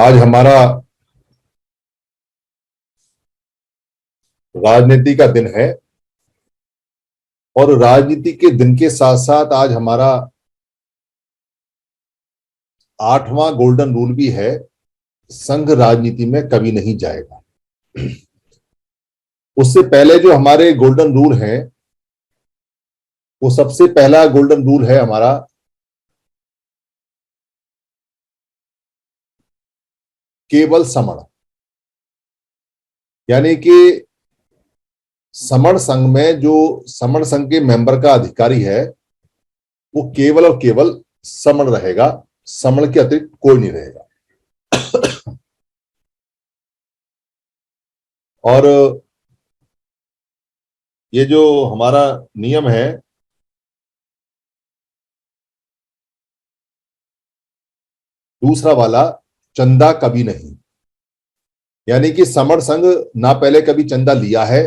आज हमारा राजनीति का दिन है और राजनीति के दिन के साथ साथ आज हमारा 8वां गोल्डन रूल भी है। संघ राजनीति में कभी नहीं जाएगा। उससे पहले जो हमारे गोल्डन रूल हैं, वो सबसे पहला गोल्डन रूल है हमारा केवल समण, यानी कि समण संघ में जो समण संघ के मेंबर का अधिकारी है वो केवल और केवल समण रहेगा, समण के अतिरिक्त कोई नहीं रहेगा। और ये जो हमारा नियम है, दूसरा वाला चंदा कभी नहीं, यानी कि समण संघ ना पहले कभी चंदा लिया है,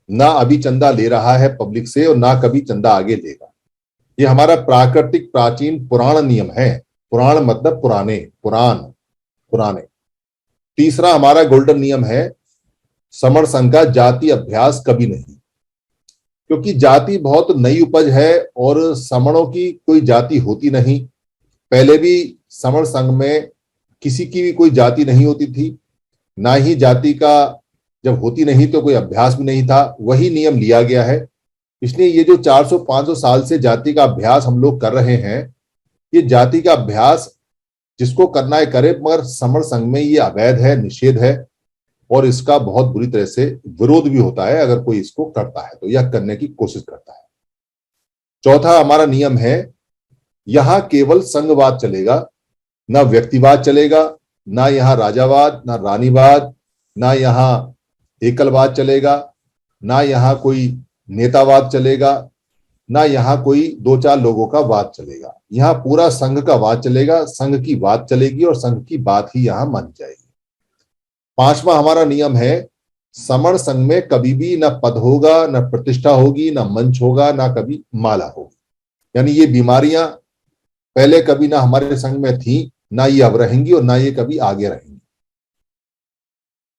ना अभी चंदा ले रहा है पब्लिक से, और ना कभी चंदा आगे लेगा। ये हमारा प्राकृतिक प्राचीन पुराण नियम है। पुराण मतलब पुराने, पुराने। तीसरा हमारा गोल्डन नियम है समण संघ का जाति अभ्यास कभी नहीं, क्योंकि जाति बहुत नई उपज है और समणों की कोई जाति होती नहीं। पहले भी समण संघ में किसी की भी कोई जाति नहीं होती थी, ना ही जाति का जब होती नहीं तो कोई अभ्यास भी नहीं था, वही नियम लिया गया है। इसलिए ये जो 400-500 साल से जाति का अभ्यास हम लोग कर रहे हैं, ये जाति का अभ्यास जिसको करना है करे, मगर समण संघ में ये अवैध है, निषेध है और इसका बहुत बुरी तरह से विरोध भी होता है अगर कोई इसको करता है तो, या करने की कोशिश करता है। चौथा हमारा नियम है यहां केवल संघवाद चलेगा, ना व्यक्तिवाद चलेगा, ना यहां राजावाद, ना रानीवाद, ना यहां एकलवाद चलेगा, ना यहां कोई नेतावाद चलेगा, ना यहां कोई 2-4 लोगों का वाद चलेगा। यहां पूरा संघ का वाद चलेगा, संघ की बात चलेगी और संघ की बात ही यहां मानी जाएगी। 5वां हमारा नियम है समण संघ में कभी भी ना पद होगा, ना प्रतिष्ठा होगी, ना मंच होगा, ना कभी माला होगी। यानी ये बीमारियां पहले कभी ना हमारे संघ में थी, ना ये अब रहेंगी और ना ये कभी आगे रहेंगी।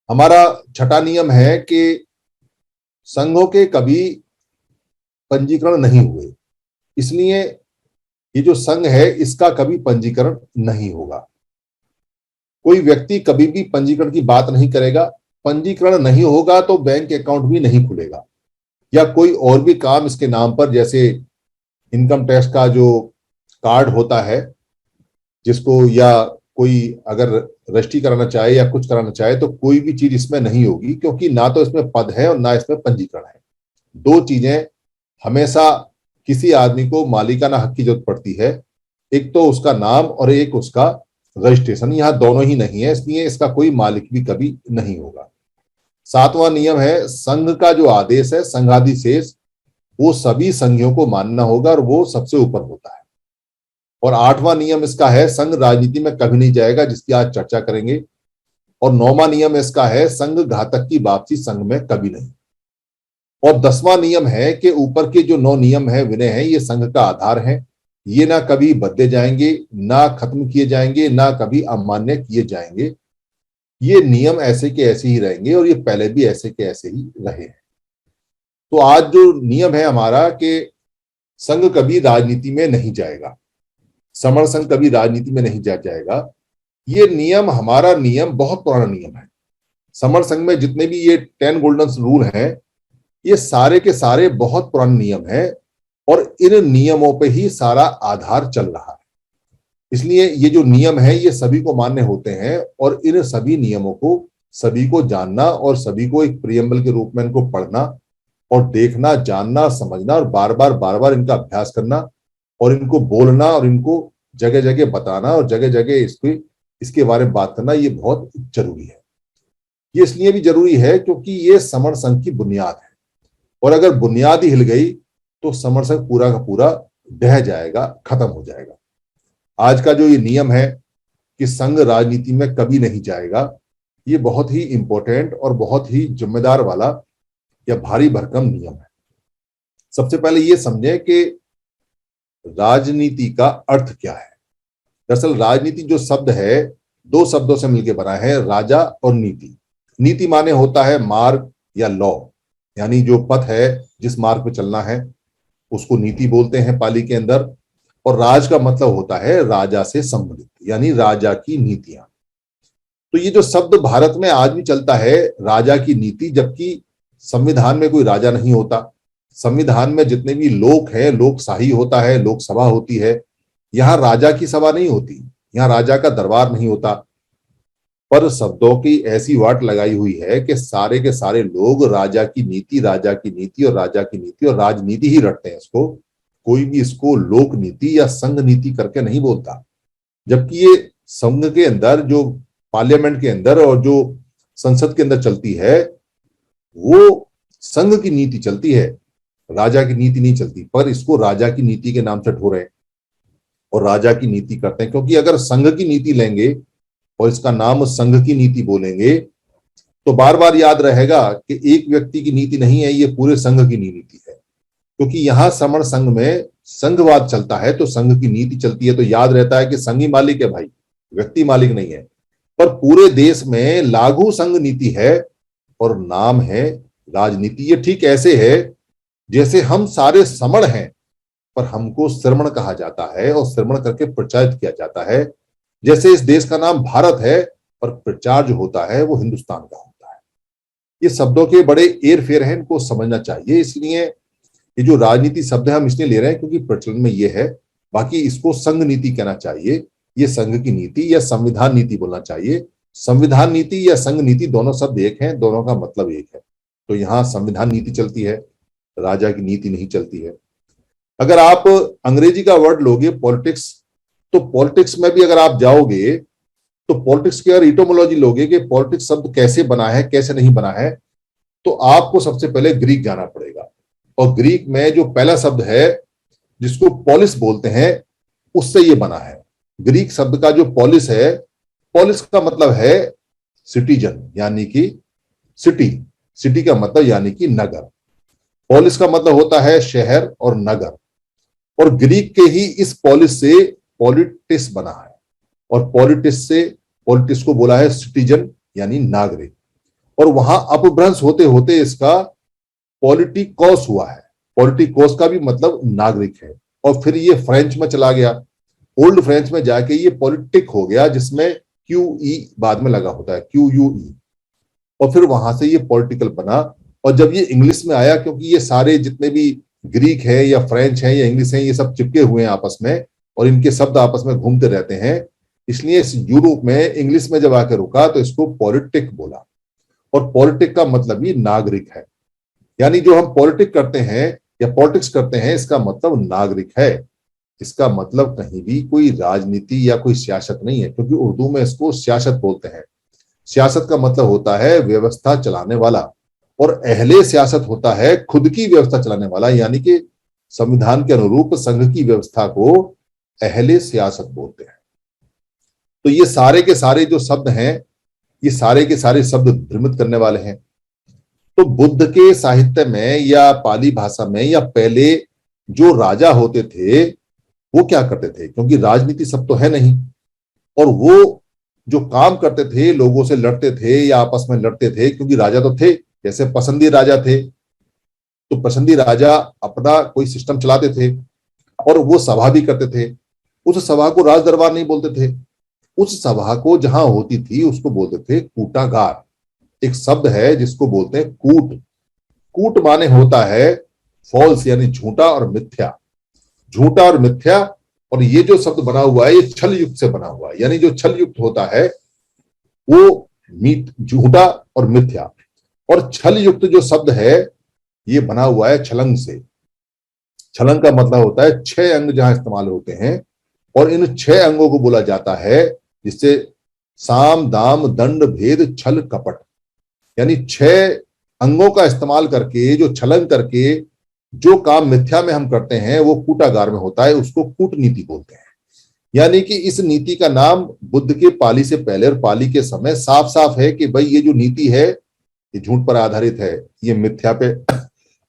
हमारा छठा नियम है कि संघों के कभी पंजीकरण नहीं हुए, इसलिए ये जो संघ है इसका कभी पंजीकरण नहीं होगा। कोई व्यक्ति कभी भी पंजीकरण की बात नहीं करेगा। पंजीकरण नहीं होगा तो बैंक अकाउंट भी नहीं खुलेगा, या कोई और भी काम इसके नाम पर, जैसे इनकम टैक्स का जो कार्ड होता है जिसको, या कोई अगर रजिस्ट्री कराना चाहे या कुछ कराना चाहे, तो कोई भी चीज इसमें नहीं होगी, क्योंकि ना तो इसमें पद है और ना इसमें पंजीकरण है। 2 चीजें हमेशा किसी आदमी को मालिकाना हक की जरूरत पड़ती है, एक तो उसका नाम और एक उसका रजिस्ट्रेशन। यहां दोनों ही नहीं है, इसलिए इसका कोई मालिक भी कभी नहीं होगा। 7वां नियम है संघ का जो आदेश है, संघाधिशेष, वो सभी संघियों को मानना होगा और वो सबसे ऊपर होता है। और 8वां नियम इसका है संघ राजनीति में कभी नहीं जाएगा, जिसकी आज चर्चा करेंगे। और 9वां नियम इसका है संघ घातक की वापसी संघ में कभी नहीं। और 10वां नियम है कि ऊपर के जो 9 नियम है, विनय है, ये संघ का आधार है। ये ना कभी बदले जाएंगे, ना खत्म किए जाएंगे, ना कभी अमान्य किए जाएंगे। ये नियम ऐसे के ऐसे ही रहेंगे और ये पहले भी ऐसे के ऐसे ही रहे हैं। तो आज जो नियम है हमारा कि संघ कभी राजनीति में नहीं जाएगा, समण संघ कभी राजनीति में नहीं जाएगा, ये नियम, हमारा नियम बहुत पुराना नियम है। समण संघ में जितने भी ये 10 गोल्डन रूल हैं, ये सारे के सारे बहुत पुराने नियम है और इन नियमों पे ही सारा आधार चल रहा है। इसलिए ये जो नियम है ये सभी को मान्य होते हैं और इन सभी नियमों को सभी को जानना और सभी को एक प्रियम्बल के रूप में इनको पढ़ना और देखना, जानना, समझना और बार बार इनका अभ्यास करना और इनको बोलना और इनको जगह जगह बताना और जगह जगह इसके बारे में बात करना, ये बहुत जरूरी है। ये इसलिए भी जरूरी है क्योंकि ये समण संघ की बुनियाद है और अगर बुनियाद ही हिल गई तो समण संघ पूरा का पूरा ढह जाएगा, खत्म हो जाएगा। आज का जो ये नियम है कि संघ राजनीति में कभी नहीं जाएगा, ये बहुत ही इंपॉर्टेंट और बहुत ही जिम्मेदार वाला या भारी भरकम नियम है। सबसे पहले ये समझें कि राजनीति का अर्थ क्या है। दरअसल राजनीति जो शब्द है दो शब्दों से मिलकर बना है, राजा और नीति। नीति माने होता है मार्ग या लॉ, यानी जो पथ है, जिस मार्ग पे चलना है उसको नीति बोलते हैं पाली के अंदर। और राज का मतलब होता है राजा से संबंधित, यानी राजा की नीतियां। तो ये जो शब्द भारत में आज भी चलता है, राजा की नीति, जबकि संविधान में कोई राजा नहीं होता। संविधान में जितने भी लोक हैं, लोकशाही होता है, लोकसभा होती है। यहाँ राजा की सभा नहीं होती, यहाँ राजा का दरबार नहीं होता। पर शब्दों की ऐसी वाट लगाई हुई है कि सारे के सारे लोग राजा की नीति, राजा की नीति और राजा की नीति और राजनीति ही रटते हैं इसको। कोई भी इसको लोक नीति या संघ नीति करके नहीं बोलता, जबकि ये संघ के अंदर, जो पार्लियामेंट के अंदर और जो संसद के अंदर चलती है, वो संघ की नीति चलती है, राजा की नीति नहीं चलती। पर इसको राजा की नीति के नाम से ठो रहे हैं और राजा की नीति करते हैं, क्योंकि अगर संघ की नीति लेंगे और इसका नाम संघ की नीति बोलेंगे तो बार बार याद रहेगा कि एक व्यक्ति की नीति नहीं है, ये पूरे संघ की नीति है। क्योंकि यहां श्रमण संघ में संघवाद चलता है तो संघ की नीति चलती है, तो याद रहता है कि संघ ही मालिक है भाई, व्यक्ति मालिक नहीं है। पर पूरे देश में लागू संघ नीति है और नाम है राजनीति। ये ठीक ऐसे है जैसे हम सारे श्रमण हैं पर हमको श्रमण कहा जाता है और श्रमण करके प्रचारित किया जाता है। जैसे इस देश का नाम भारत है पर प्रचार जो होता है वो हिंदुस्तान का होता है। ये शब्दों के बड़े एर फेर हैं, इनको समझना चाहिए। इसलिए ये जो राजनीति शब्द है हम इसलिए ले रहे हैं क्योंकि प्रचलन में ये है। बाकी इसको संघ नीति कहना चाहिए, ये संघ की नीति या संविधान नीति बोलना चाहिए। संविधान नीति या संघ नीति दोनों शब्द एक हैं, दोनों का मतलब एक है। तो यहाँ संविधान नीति चलती है, राजा की नीति नहीं चलती है। अगर आप अंग्रेजी का वर्ड लोगे पॉलिटिक्स, तो पॉलिटिक्स में भी अगर आप जाओगे तो पॉलिटिक्स की अगर इटोमोलॉजी लोगे कि पॉलिटिक्स शब्द कैसे बना है कैसे नहीं बना है, तो आपको सबसे पहले ग्रीक जाना पड़ेगा। और ग्रीक में जो पहला शब्द है जिसको पॉलिस बोलते हैं, उससे ये बना है। ग्रीक शब्द का जो पॉलिस है, पॉलिस का मतलब है सिटीजन, यानी कि सिटी। सिटी का मतलब यानी कि नगर। पॉलिस का मतलब होता है शहर और नगर। और ग्रीक के ही इस पॉलिस से पॉलिटिस बना है, और पॉलिटिस से पॉलिटिस को बोला है सिटीजन यानी नागरिक। और वहां अपभ्रंश होते होते इसका पॉलिटिकोस हुआ है। पॉलिटिकोस का भी मतलब नागरिक है। और फिर ये फ्रेंच में चला गया, ओल्ड फ्रेंच में जाके ये पॉलिटिक हो गया, जिसमें क्यू ई बाद में लगा होता है, क्यू यू ई। और फिर वहां से ये पॉलिटिकल बना। और जब ये इंग्लिश में आया, क्योंकि ये सारे जितने भी ग्रीक है या फ्रेंच है या इंग्लिश है, ये सब चिपके हुए हैं आपस में और इनके शब्द आपस में घूमते रहते हैं, इसलिए इस यूरोप में इंग्लिश में जब आकर रुका तो इसको पॉलिटिक बोला। और पॉलिटिक का मतलब ही नागरिक है, यानी जो हम पॉलिटिक करते हैं या पॉलिटिक्स करते हैं, इसका मतलब नागरिक है। इसका मतलब कहीं भी कोई राजनीति या कोई सियासत नहीं है, क्योंकि उर्दू में इसको सियासत बोलते हैं। सियासत का मतलब होता है व्यवस्था चलाने वाला, और अहले सियासत होता है खुद की व्यवस्था चलाने वाला, यानी कि संविधान के अनुरूप संघ की व्यवस्था को अहले सियासत बोलते हैं। तो ये सारे के सारे जो शब्द हैं, ये सारे के सारे शब्द भ्रमित करने वाले हैं। तो बुद्ध के साहित्य में या पाली भाषा में या पहले जो राजा होते थे वो क्या करते थे, क्योंकि राजनीति सब तो है नहीं, और वो जो काम करते थे लोगों से लड़ते थे या आपस में लड़ते थे, क्योंकि राजा तो थे, जैसे पसंदी राजा थे तो पसंदी राजा अपना कोई सिस्टम चलाते थे और वो सभा भी करते थे। उस सभा को राज दरबार नहीं बोलते थे, उस सभा को जहां होती थी उसको बोलते थे कूटागार। एक शब्द है जिसको बोलते हैं कूट। कूट माने होता है फॉल्स, यानी झूठा और मिथ्या। झूठा और मिथ्या, और ये जो शब्द बना हुआ है ये छल युक्त से बना हुआ है, यानी जो छल युक्त होता है वो झूठा और मिथ्या। और छल युक्त जो शब्द है ये बना हुआ है छलंग से। छलंग का मतलब होता है 6 अंग जहां इस्तेमाल होते हैं, और इन 6 अंगों को बोला जाता है जिससे साम दाम दंड भेद छल कपट, यानी 6 अंगों का इस्तेमाल करके जो छलन करके जो काम मिथ्या में हम करते हैं वो कूटागार में होता है, उसको कूटनीति बोलते हैं। यानी कि इस नीति का नाम बुद्ध के पाली से पहले और पाली के समय साफ साफ है कि भाई ये जो नीति है ये झूठ पर आधारित है, ये मिथ्या पे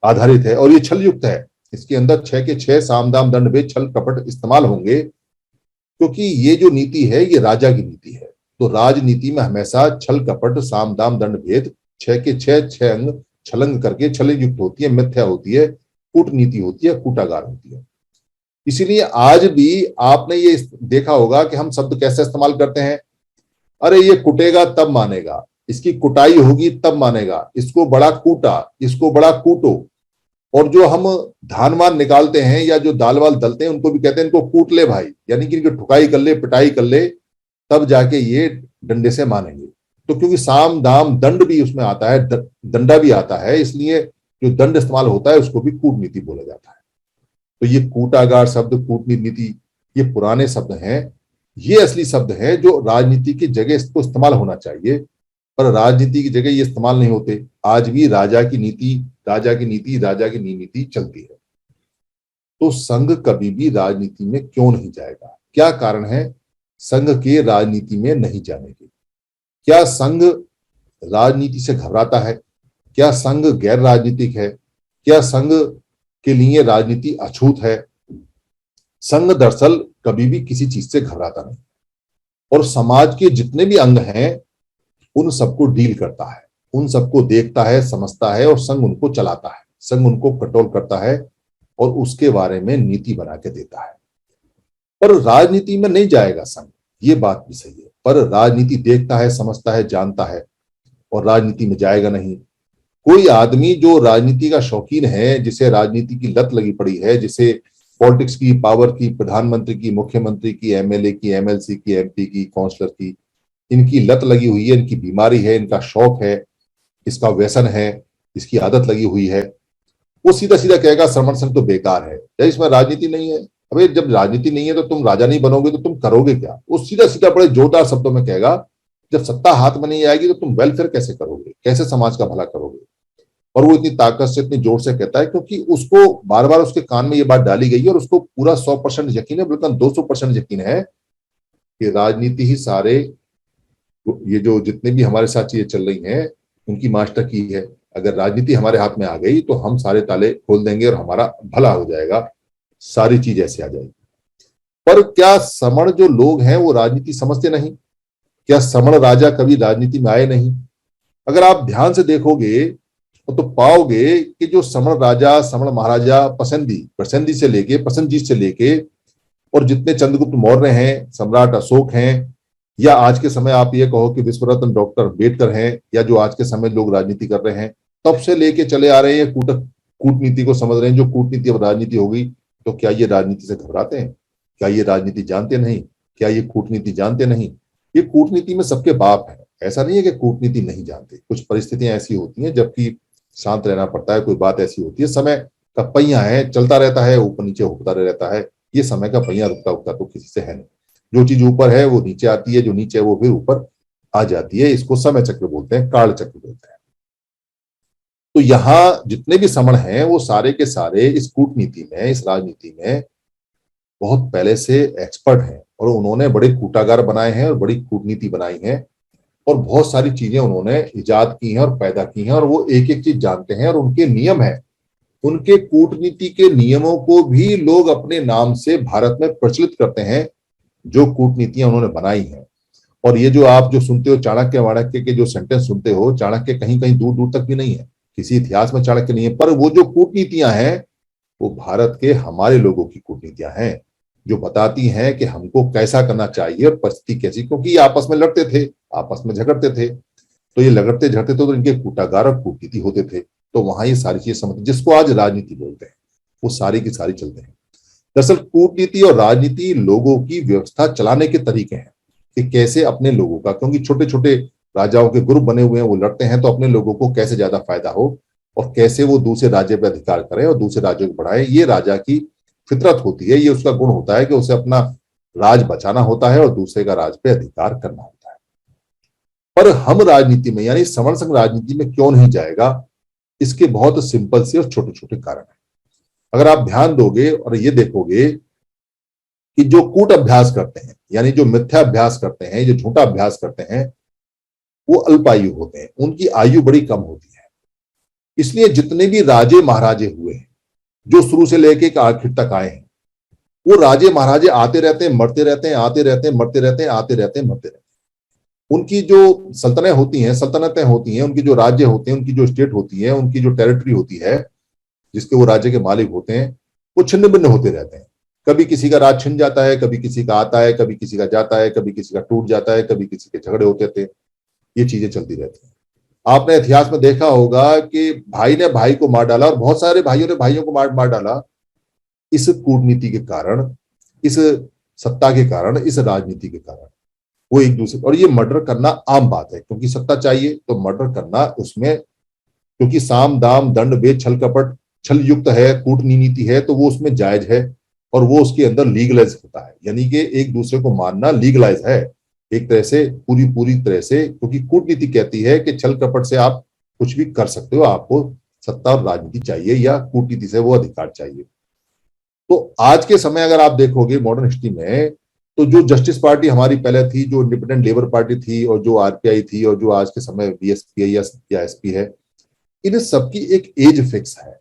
आधारित है और ये छल युक्त है। इसके अंदर 6 के 6 साम दाम दंड भेद छल कपट इस्तेमाल होंगे, क्योंकि ये जो नीति है ये राजा की नीति है। तो राजनीति में हमेशा छल कपट साम दाम दंड भेद छह के छह अंग छलंग करके छल युक्त होती है, मिथ्या होती है, कूटनीति होती है, कूटागार होती है। इसीलिए आज भी आपने ये देखा होगा कि हम शब्द कैसे इस्तेमाल करते हैं, अरे ये कुटेगा तब मानेगा, इसकी कुटाई होगी तब मानेगा, इसको बड़ा कूटा, इसको बड़ा कूटो। और जो हम धान वान निकालते हैं या जो दाल वाल दलते हैं उनको भी कहते हैं इनको कूट ले भाई, यानी कि इनकी ठुकाई कर ले, पिटाई कर ले, तब जाके ये डंडे से मानेंगे। तो क्योंकि साम दाम दंड भी उसमें आता है, दंडा भी आता है, इसलिए जो दंड इस्तेमाल होता है उसको भी कूटनीति बोला जाता है। तो ये कूटागार शब्द, कूटनीति, ये पुराने शब्द हैं, ये असली शब्द हैं जो राजनीति की जगह इसको इस्तेमाल होना चाहिए, पर राजनीति की जगह ये इस्तेमाल नहीं होते। आज भी राजा की नीति, राजा की नीति, राजा की नीति चलती है। तो संघ कभी भी राजनीति में क्यों नहीं जाएगा? क्या कारण है संघ के राजनीति में नहीं जाने के? क्या संघ राजनीति से घबराता है? क्या संघ गैर राजनीतिक है? क्या संघ के लिए राजनीति अछूत है? संघ दरअसल कभी भी किसी चीज से घबराता नहीं, और समाज के जितने भी अंग हैं उन सबको डील करता है, उन सबको देखता है, समझता है, और संघ उनको चलाता है, संघ उनको कंट्रोल करता है और उसके बारे में नीति बना के देता है। पर राजनीति में नहीं जाएगा संघ, ये बात भी सही है, पर राजनीति देखता है, समझता है, जानता है, और राजनीति में जाएगा नहीं। कोई आदमी जो राजनीति का शौकीन है, जिसे राजनीति की लत लगी पड़ी है, जिसे पॉलिटिक्स की, पावर की, प्रधानमंत्री की, मुख्यमंत्री की, एमएलए की, एमएलसी की, एमपी की, काउंसलर की, इनकी लत लगी हुई है, इनकी बीमारी है, इनका शौक है, इसका व्यसन है, इसकी आदत लगी हुई है, वो सीधा सीधा कहेगा श्रमण संघ तो बेकार है, या इसमें राजनीति नहीं है। अबे जब राजनीति नहीं है तो तुम राजा नहीं बनोगे तो तुम करोगे क्या? वो सीधा सीधा बड़े जोरदार शब्दों में कहेगा जब सत्ता हाथ में नहीं आएगी तो तुम वेलफेयर कैसे करोगे, कैसे समाज का भला करोगे? और वो इतनी ताकत से, इतनी जोर से कहता है क्योंकि उसको बार बार उसके कान में ये बात डाली गई है और उसको पूरा 100% यकीन है, बल्कि 200% यकीन है कि राजनीति ही सारे, ये जो जितने भी हमारे साथ चीजें चल रही हैं उनकी मास्टर की है। अगर राजनीति हमारे हाथ में आ गई तो हम सारे ताले खोल देंगे और हमारा भला हो जाएगा, सारी चीज ऐसे आ जाएगी। पर क्या समण जो लोग हैं वो राजनीति समझते नहीं? क्या समण राजा कभी राजनीति में आए नहीं? अगर आप ध्यान से देखोगे तो पाओगे कि जो समण राजा, समण महाराजा, प्रसेनजी से लेके और जितने चंद्रगुप्त मौर्य हैं, सम्राट अशोक हैं, या आज के समय आप ये कहो कि विश्वरत्न डॉक्टर अम्बेडकर हैं, या जो आज के समय लोग राजनीति कर रहे हैं, तब से लेके चले आ रहे हैं, कूटनीति को समझ रहे हैं। जो कूटनीति अब राजनीति हो गई, तो क्या ये राजनीति से घबराते हैं? क्या ये राजनीति जानते नहीं? क्या ये कूटनीति जानते नहीं? ये कूटनीति में सबके बाप है। ऐसा नहीं है कि कूटनीति नहीं जानते, कुछ परिस्थितियां ऐसी होती हैं जबकि शांत रहना पड़ता है, कोई बात ऐसी होती है, समय का पहिया है, चलता रहता है, ऊपर नीचे होता रहता है। ये समय का पहिया रुकता उकता तो किसी से है नहीं। जो चीज ऊपर है वो नीचे आती है, जो नीचे है वो फिर ऊपर आ जाती है। इसको समय चक्र बोलते हैं, काल चक्र बोलते हैं। तो यहां जितने भी समण हैं वो सारे के सारे इस कूटनीति में, इस राजनीति में बहुत पहले से एक्सपर्ट हैं, और उन्होंने बड़े कूटागार बनाए हैं और बड़ी कूटनीति बनाई है, और बहुत सारी चीजें उन्होंने इजाद की हैं और पैदा की हैं, और वो एक एक चीज जानते हैं, और उनके नियम है। उनके कूटनीति के नियमों को भी लोग अपने नाम से भारत में प्रचलित करते हैं, जो कूटनीतियां उन्होंने बनाई हैं। और ये जो आप जो सुनते हो चाणक्य वाणक्य के जो सेंटेंस सुनते हो, चाणक्य कहीं कहीं दूर दूर तक भी नहीं है, किसी इतिहास में चाणक्य नहीं है, पर वो जो कूटनीतियां हैं वो भारत के हमारे लोगों की कूटनीतियां हैं, जो बताती हैं कि हमको कैसा करना चाहिए और परिस्थिति कैसी, क्योंकि ये आपस में लड़ते थे, आपस में झगड़ते थे, तो ये लगड़ते झगड़ते थे तो इनके कूटागार और कूटनीति होते थे। तो वहां ये सारी चीजें समझ, जिसको आज राजनीति बोलते हैं, वो सारी की सारी चलते हैं। दरअसल कूटनीति और राजनीति लोगों की व्यवस्था चलाने के तरीके हैं कि कैसे अपने लोगों का, क्योंकि छोटे छोटे राजाओं के ग्रुप बने हुए हैं, वो लड़ते हैं, तो अपने लोगों को कैसे ज्यादा फायदा हो और कैसे वो दूसरे राज्य पर अधिकार करें और दूसरे राज्यों को बढ़ाए। ये राजा की फितरत होती है, ये उसका गुण होता है कि उसे अपना राज बचाना होता है और दूसरे का राज पे अधिकार करना होता है। पर हम राजनीति में, यानी समण संघ राजनीति में क्यों नहीं जाएगा? इसके बहुत सिंपल से और छोटे छोटे कारण हैं। अगर आप ध्यान दोगे और ये देखोगे कि जो कूट अभ्यास करते हैं, यानी जो मिथ्या अभ्यास करते हैं, जो झूठा अभ्यास करते हैं, वो अल्पायु होते हैं, उनकी आयु बड़ी कम होती है। इसलिए जितने भी राजे महाराजे हुए हैं, जो शुरू से लेके आखिर तक आए हैं, वो राजे महाराजे आते रहते हैं, मरते रहते हैं, आते रहते हैं, मरते रहते हैं, आते रहते हैं, मरते रहते हैं। उनकी जो सल्तनतें होती हैं, उनकी जो राज्य होते हैं, उनकी जो स्टेट होती है, उनकी जो टेरिटरी होती है, जिसके वो राज्य के मालिक होते हैं, वो छिन्न भिन्न होते रहते हैं। कभी किसी का राज छिन जाता है, कभी किसी का आता है, कभी किसी का जाता है, कभी किसी का टूट जाता है, कभी किसी के झगड़े होते थे। ये चीजें चलती रहती हैं। आपने इतिहास में देखा होगा कि भाई ने भाई को मार डाला और बहुत सारे भाइयों ने भाइयों को मार मार डाला, इस कूटनीति के कारण, इस सत्ता के कारण, इस राजनीति के कारण। वो एक दूसरे, और ये मर्डर करना आम बात है, क्योंकि सत्ता चाहिए तो मर्डर करना उसमें, क्योंकि साम दाम दंड भेद छल कपट छल युक्त है, कूटनीति है, तो वो उसमें जायज है और वो उसके अंदर लीगलाइज होता है। यानी कि एक दूसरे को मारना लीगलाइज है एक तरह से, पूरी पूरी तरह से, क्योंकि कूटनीति कहती है कि छल कपट से आप कुछ भी कर सकते हो, आपको सत्ता और राजनीति चाहिए या कूटनीति से वो अधिकार चाहिए। तो आज के समय अगर आप देखोगे मॉडर्न हिस्ट्री में, तो जो जस्टिस पार्टी हमारी पहले थी, जो इंडिपेंडेंट लेबर पार्टी थी, और जो आरपीआई थी, और जो आज के समय बीएसपी है या एसपी है, इन सबकी एक एज फिक्स है।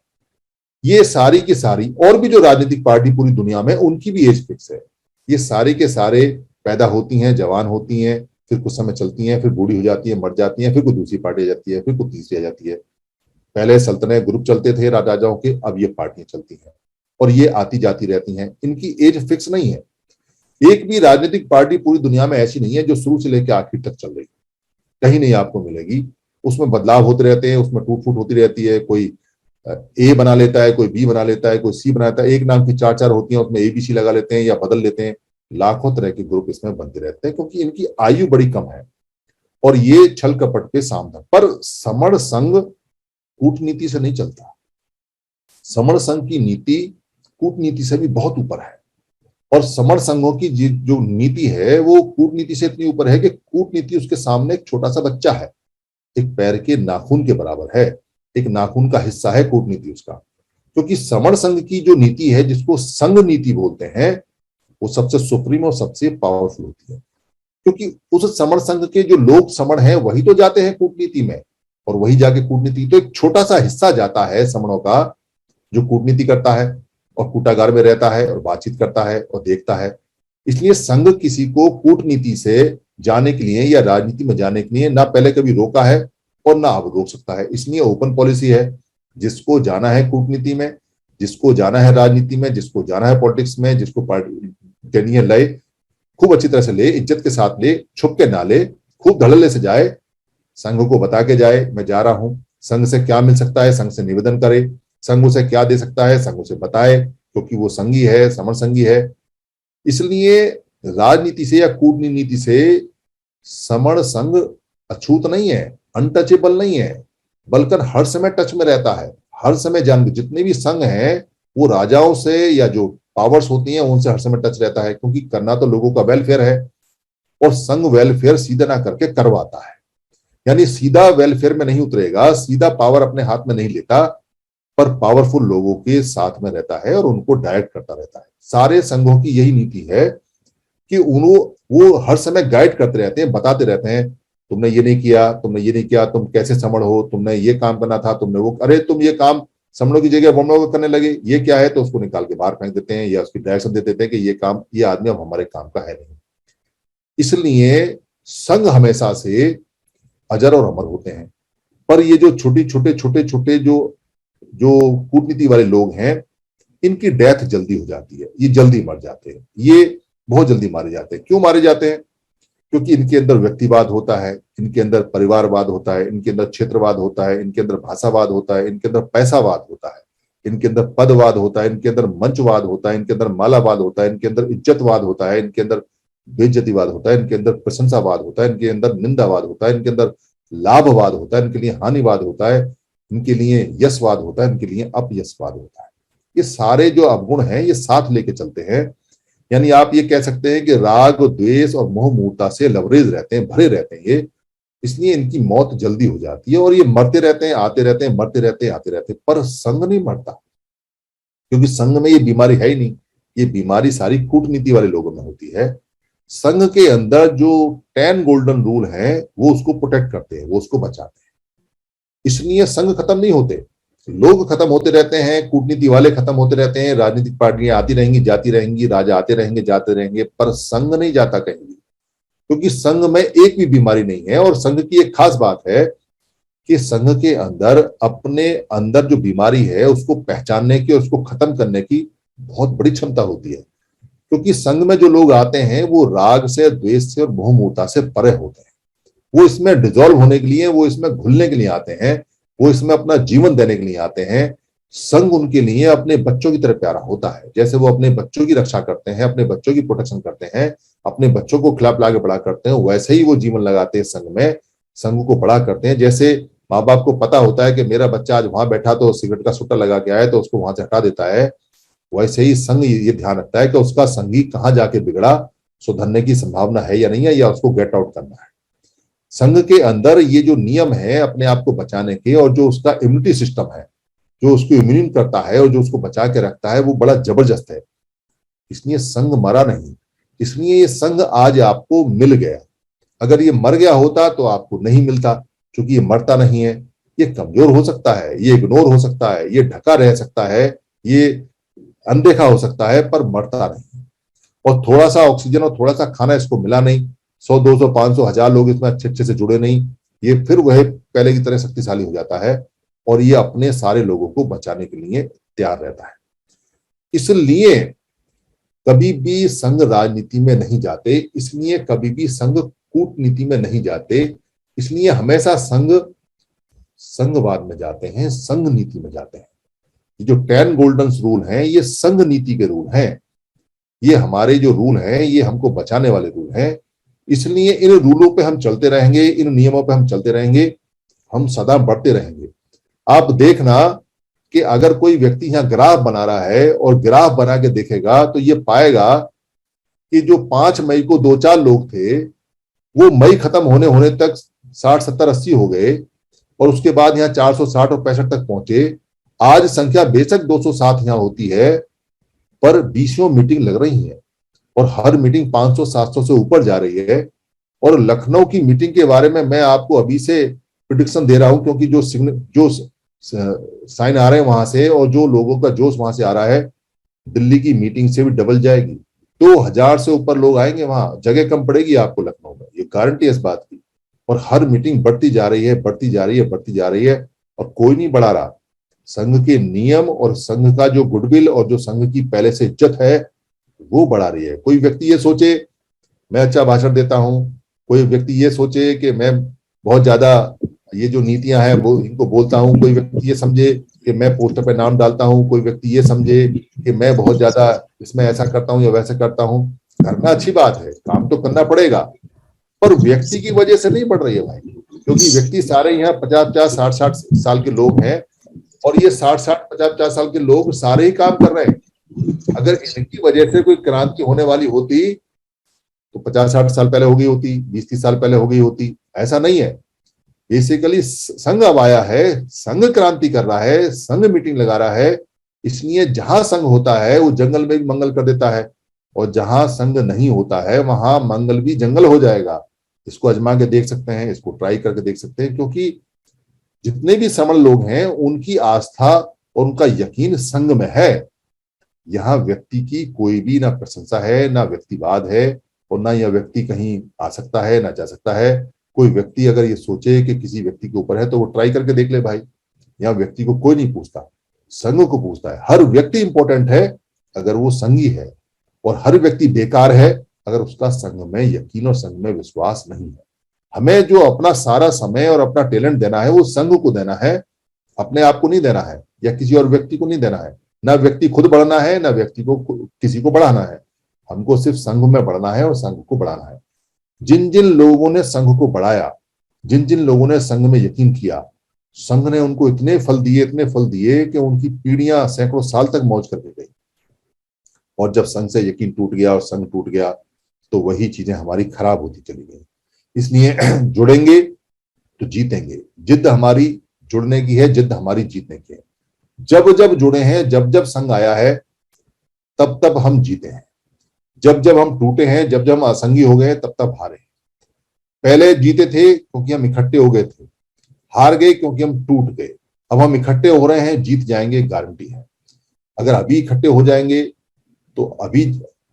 ये सारी की सारी और भी जो राजनीतिक पार्टी पूरी दुनिया में, उनकी भी एज फिक्स है। ये सारे के सारे पैदा होती हैं, जवान होती हैं, फिर कुछ समय चलती हैं, फिर बूढ़ी हो जाती है, मर जाती हैं, फिर कोई दूसरी पार्टी आ जाती है, फिर कोई तीसरी आ जाती है। पहले सल्तनत ग्रुप चलते थे राजाओं के, अब ये पार्टियां चलती हैं और ये आती जाती रहती हैं। इनकी एज फिक्स नहीं है। एक भी राजनीतिक पार्टी पूरी दुनिया में ऐसी नहीं है जो शुरू से लेकर आखिर तक चल रही, कहीं नहीं आपको मिलेगी। उसमें बदलाव होते रहते हैं, उसमें टूट फूट होती रहती है। कोई ए बना लेता है, कोई बी बना लेता है, कोई सी बना लेता है। एक नाम की चार चार होती हैं, उसमें ABC लगा लेते हैं या बदल लेते हैं। लाखों तरह के ग्रुप इसमें बनते रहते हैं, क्योंकि इनकी आयु बड़ी कम है और ये छल कपट पे सामना। पर समण संघ कूटनीति से नहीं चलता। समण संघ की नीति कूटनीति से भी बहुत ऊपर है, और समण संघों की जो नीति है वो कूटनीति से इतनी ऊपर है कि कूटनीति उसके सामने एक छोटा सा बच्चा है, एक पैर के नाखून के बराबर है, एक नाखून का हिस्सा है कूटनीति उसका। क्योंकि समण संघ की जो नीति है, जिसको संघ नीति बोलते हैं, वो सबसे सुप्रीम और सबसे पावरफुल होती है। क्योंकि उस समण संघ के जो लोग समण हैं वही तो जाते हैं कूटनीति में, और वही जाके कूटनीति, तो एक छोटा सा हिस्सा जाता है समणों का जो कूटनीति करता है और कूटागार में रहता है और बातचीत करता है और देखता है। इसलिए संघ किसी को कूटनीति से जाने के लिए या राजनीति में जाने के लिए ना पहले कभी रोका है और ना अब रोक सकता है। इसलिए ओपन पॉलिसी है, जिसको जाना है कूटनीति में, जिसको जाना है राजनीति में, जिसको जाना है पॉलिटिक्स में, जिसको पार्टी ले, खूब अच्छी तरह से ले, इज्जत के साथ ले, छुप के ना ले, खूब धड़ल्ले से जाए, संघ को बता के जाए मैं जा रहा हूं, संघ से क्या मिल सकता है, संघ से निवेदन करे, संघ उसे क्या दे सकता है, संघ उसे बताए, क्योंकि वो संघी है, समण संघी है। इसलिए राजनीति से या कूटनीति से समण संघ अछूत नहीं है, अनटचेबल नहीं है, बल्कि हर समय टच में रहता है, हर समय जान। जितने भी संघ हैं वो राजाओं से या जो पावर्स होती हैं उनसे हर समय टच रहता है, क्योंकि करना तो लोगों का वेलफेयर है, और संघ वेलफेयर सीधा ना करके करवाता है। यानी सीधा वेलफेयर में नहीं उतरेगा, सीधा पावर अपने हाथ में नहीं लेता, पर पावरफुल लोगों के साथ में रहता है और उनको डायरेक्ट करता रहता है। सारे संघों की यही नीति है कि वो हर समय गाइड करते रहते हैं, बताते रहते हैं, तुमने ये नहीं किया, तुमने ये नहीं किया, तुम कैसे समण हो, तुमने ये काम करना था, तुमने वो, अरे तुम ये काम समणों की जगह बमणों को करने लगे, ये क्या है, तो उसको निकाल के बाहर फेंक देते हैं या उसकी डायरेक्शन दे देते हैं कि ये काम, ये आदमी अब हमारे काम का है नहीं। इसलिए संघ हमेशा से अजर और अमर होते हैं। पर ये जो छोटे छोटे जो जो कूटनीति वाले लोग हैं, इनकी डेथ जल्दी हो जाती है, ये जल्दी मर जाते हैं, ये बहुत जल्दी मारे जाते हैं। क्यों मारे जाते हैं? क्योंकि इनके अंदर व्यक्तिवाद होता है, इनके अंदर परिवारवाद होता है, इनके अंदर क्षेत्रवाद होता है, इनके अंदर भाषावाद होता है, इनके अंदर पैसावाद होता है, इनके अंदर पदवाद होता है, इनके अंदर मंचवाद होता है, इनके अंदर मालावाद होता है, इनके अंदर इज्जतवाद होता है, इनके अंदर बेइज्जतीवाद होता है, इनके अंदर प्रशंसावाद होता है, इनके अंदर निंदावाद होता है, इनके अंदर लाभवाद होता है, इनके लिए हानिवाद होता है, इनके लिए यशवाद होता है, इनके लिए अपयशवाद होता है। ये सारे जो अवगुण हैं ये साथ लेके चलते हैं। यानी आप ये कह सकते हैं कि राग, द्वेष और मोह मूर्ता से लवरेज रहते हैं, भरे रहते हैं ये, इसलिए इनकी मौत जल्दी हो जाती है और ये मरते रहते हैं, आते रहते हैं, मरते रहते हैं, आते रहते हैं। पर संघ नहीं मरता, क्योंकि संघ में ये बीमारी है ही नहीं। ये बीमारी सारी कूटनीति वाले लोगों में होती है। संघ के अंदर जो 10 गोल्डन रूल है वो उसको प्रोटेक्ट करते हैं, वो उसको बचाते हैं। इसलिए संघ खत्म नहीं होते, लोग खत्म होते रहते हैं, कूटनीति वाले खत्म होते रहते हैं, राजनीतिक पार्टियां आती रहेंगी, जाती रहेंगी, राजा आते रहेंगे, जाते रहेंगे, पर संघ नहीं जाता कहीं भी। क्योंकि संघ में एक भी बीमारी नहीं है। और संघ की एक खास बात है कि संघ के अंदर अपने अंदर जो बीमारी है उसको पहचानने की और उसको खत्म करने की बहुत बड़ी क्षमता होती है। क्योंकि संघ में जो लोग आते हैं वो राग से, द्वेष से और मोह मूर्ता से परे होते हैं। वो इसमें डिजॉल्व होने के लिए, वो इसमें घुलने के लिए आते हैं, वो इसमें अपना जीवन देने के लिए आते हैं। संघ उनके लिए अपने बच्चों की तरह प्यारा होता है। जैसे वो अपने बच्चों की रक्षा करते हैं, अपने बच्चों की प्रोटेक्शन करते हैं, अपने बच्चों को खिला पिला के बड़ा करते हैं, वैसे ही वो जीवन लगाते हैं संघ में, संघ को बड़ा करते हैं। जैसे माँ बाप को पता होता है कि मेरा बच्चा आज वहां बैठा तो सिगरेट का सुट्टा लगा के आया, तो उसको वहां से हटा देता है। वैसे ही संघ ये ध्यान रखता है कि उसका संगी कहाँ जाके बिगड़ा, सुधरने की संभावना है या नहीं है, या उसको गेट आउट करना है। संघ के अंदर ये जो नियम है अपने आप को बचाने के, और जो उसका इम्यूनिटी सिस्टम है, जो उसको इम्यून करता है और जो उसको बचा के रखता है, वो बड़ा जबरदस्त है। इसलिए संघ मरा नहीं। इसलिए ये संघ आज आपको मिल गया। अगर ये मर गया होता तो आपको नहीं मिलता। क्योंकि ये मरता नहीं है, ये कमजोर हो सकता है, ये इग्नोर हो सकता है, ये ढका रह सकता है, ये अनदेखा हो सकता है, पर मरता नहीं। और थोड़ा सा ऑक्सीजन और थोड़ा सा खाना इसको मिला नहीं, 100, 200, 500, 1000 लोग इसमें अच्छे अच्छे से जुड़े नहीं, ये फिर वह पहले की तरह शक्तिशाली हो जाता है और ये अपने सारे लोगों को बचाने के लिए तैयार रहता है। इसलिए कभी भी संघ राजनीति में नहीं जाते, इसलिए कभी भी संघ कूटनीति में नहीं जाते, इसलिए हमेशा संघ संघवाद में जाते हैं, संघ नीति में जाते हैं। ये जो 10 गोल्डन रूल हैं, ये संघ नीति के रूल हैं। ये हमारे जो रूल हैं, ये हमको बचाने वाले रूल हैं। इसलिए इन रूलों पे हम चलते रहेंगे, इन नियमों पे हम चलते रहेंगे, हम सदा बढ़ते रहेंगे। आप देखना कि अगर कोई व्यक्ति यहाँ ग्राफ बना रहा है और ग्राफ बना के देखेगा तो ये पाएगा कि जो 5 मई को 2-4 लोग थे, वो मई खत्म होने होने तक 60, 70, 80 हो गए और उसके बाद यहाँ 460 और 65 तक पहुंचे। आज संख्या बेशक 207 यहाँ होती है, पर 20 मीटिंग लग रही है और हर मीटिंग 500, 700 से ऊपर जा रही है। और लखनऊ की मीटिंग के बारे में मैं आपको अभी से प्रिडिक्शन दे रहा हूं, क्योंकि जो साइन आ रहे हैं वहां से और जो लोगों का जोश वहां से आ रहा है, दिल्ली की मीटिंग से भी डबल जाएगी। 2000 से ऊपर लोग आएंगे, वहां जगह कम पड़ेगी आपको लखनऊ में, ये गारंटी है इस बात की। और हर मीटिंग बढ़ती जा रही है, बढ़ती जा रही है, बढ़ती जा रही है, और कोई नहीं बढ़ा रहा। संघ के नियम और संघ का जो गुडविल और जो संघ की पहले से इज्जत है, वो बढ़ा रही है। कोई व्यक्ति ये सोचे मैं अच्छा भाषण देता हूं, कोई व्यक्ति ये सोचे कि मैं बहुत ज्यादा ये जो नीतियां हैं वो इनको बोलता हूं, कोई व्यक्ति ये समझे कि मैं पोस्टर पे नाम डालता हूं, कोई व्यक्ति ये समझे कि मैं बहुत ज्यादा इसमें ऐसा करता हूं या वैसा करता हूं। करना अच्छी बात है, काम तो करना पड़ेगा, पर व्यक्ति की वजह से नहीं बढ़ रही है भाई। क्योंकि व्यक्ति सारे यहाँ 50-50, 60-60 साल के लोग हैं और ये 60-60, 50-50 साल के लोग सारे ही काम कर रहे हैं। अगर इनकी वजह से कोई क्रांति होने वाली होती तो 50-60 साल पहले हो गई होती, 20-30 साल पहले हो गई होती। ऐसा नहीं है। बेसिकली संघ अब आया है, संघ क्रांति कर रहा है, संघ मीटिंग लगा रहा है। इसलिए जहां संघ होता है वो जंगल में भी मंगल कर देता है, और जहां संघ नहीं होता है वहां मंगल भी जंगल हो जाएगा। इसको आजमा के देख सकते हैं, इसको ट्राई करके देख सकते हैं। क्योंकि जितने भी समण लोग हैं उनकी आस्था और उनका यकीन संघ में है। यहाँ व्यक्ति की कोई भी ना प्रशंसा है, ना व्यक्तिवाद है, और ना यह व्यक्ति कहीं आ सकता है ना जा सकता है। कोई व्यक्ति अगर ये सोचे कि किसी व्यक्ति के ऊपर है तो वो ट्राई करके देख ले भाई। यहाँ व्यक्ति को कोई नहीं पूछता, संघ को पूछता है। हर व्यक्ति इंपॉर्टेंट है अगर वो संघी है, और हर व्यक्ति बेकार है अगर उसका संघ में यकीन और संघ में विश्वास नहीं है। हमें जो अपना सारा समय और अपना टैलेंट देना है वो संघ को देना है, अपने आप को नहीं देना है या किसी और व्यक्ति को नहीं देना है। ना व्यक्ति खुद बढ़ना है, ना व्यक्ति को किसी को बढ़ाना है। हमको सिर्फ संघ में बढ़ना है और संघ को बढ़ाना है। जिन जिन लोगों ने संघ को बढ़ाया, जिन जिन लोगों ने संघ में यकीन किया, संघ ने उनको इतने फल दिए, इतने फल दिए कि उनकी पीढ़ियां सैकड़ों साल तक मौज करके गई। और जब संघ से यकीन टूट गया और संघ टूट गया तो वही चीजें हमारी खराब होती चली गई। इसलिए जुड़ेंगे तो जीतेंगे। जिद्द हमारी जुड़ने की है, जिद्द हमारी जीतने की है। जब जब जुड़े हैं, जब जब संघ आया है, तब तब हम जीते हैं। जब जब हम टूटे हैं, जब जब हम असंगी हो गए, तब तब हारे। पहले जीते थे क्योंकि हम इकट्ठे हो गए थे, हार गए क्योंकि हम टूट गए। अब हम इकट्ठे हो रहे हैं, जीत जाएंगे, गारंटी है। अगर अभी इकट्ठे हो जाएंगे तो अभी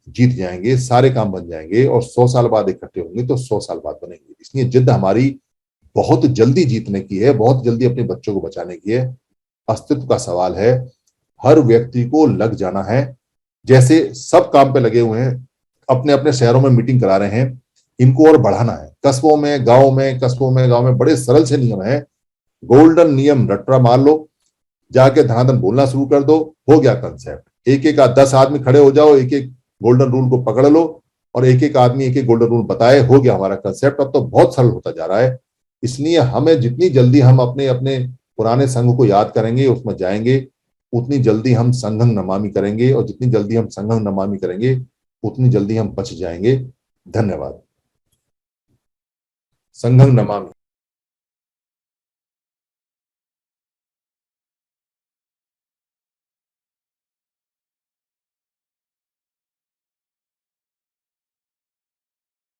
जीत जाएंगे, सारे काम बन जाएंगे और 100 साल बाद इकट्ठे होंगे तो 100 साल बाद बनेंगे। इसलिए जिद हमारी बहुत जल्दी जीतने की है, बहुत जल्दी अपने बच्चों को बचाने की है। अस्तित्व का सवाल है, हर व्यक्ति को लग जाना है। जैसे सब काम पे लगे हुए हैं, अपने अपने शहरों में मीटिंग करा रहे हैं, इनको और बढ़ाना है। कस्बों में, गांव में बड़े सरल से नियम है। गोल्डन नियम रट्टा मार लो, जाके धनाधन बोलना शुरू कर दो, हो गया कंसेप्ट। एक एक 10 आदमी खड़े हो जाओ, एक एक गोल्डन रूल को पकड़ लो और एक एक आदमी एक एक गोल्डन रूल बताए, हो गया हमारा कंसेप्ट। अब तो बहुत सरल होता जा रहा है। इसलिए हमें जितनी जल्दी हम अपने अपने पुराने संघ को याद करेंगे, उसमें जाएंगे, उतनी जल्दी हम संघं नमामि करेंगे, और जितनी जल्दी हम संघं नमामि करेंगे उतनी जल्दी हम बच जाएंगे। धन्यवाद। संघं नमामि।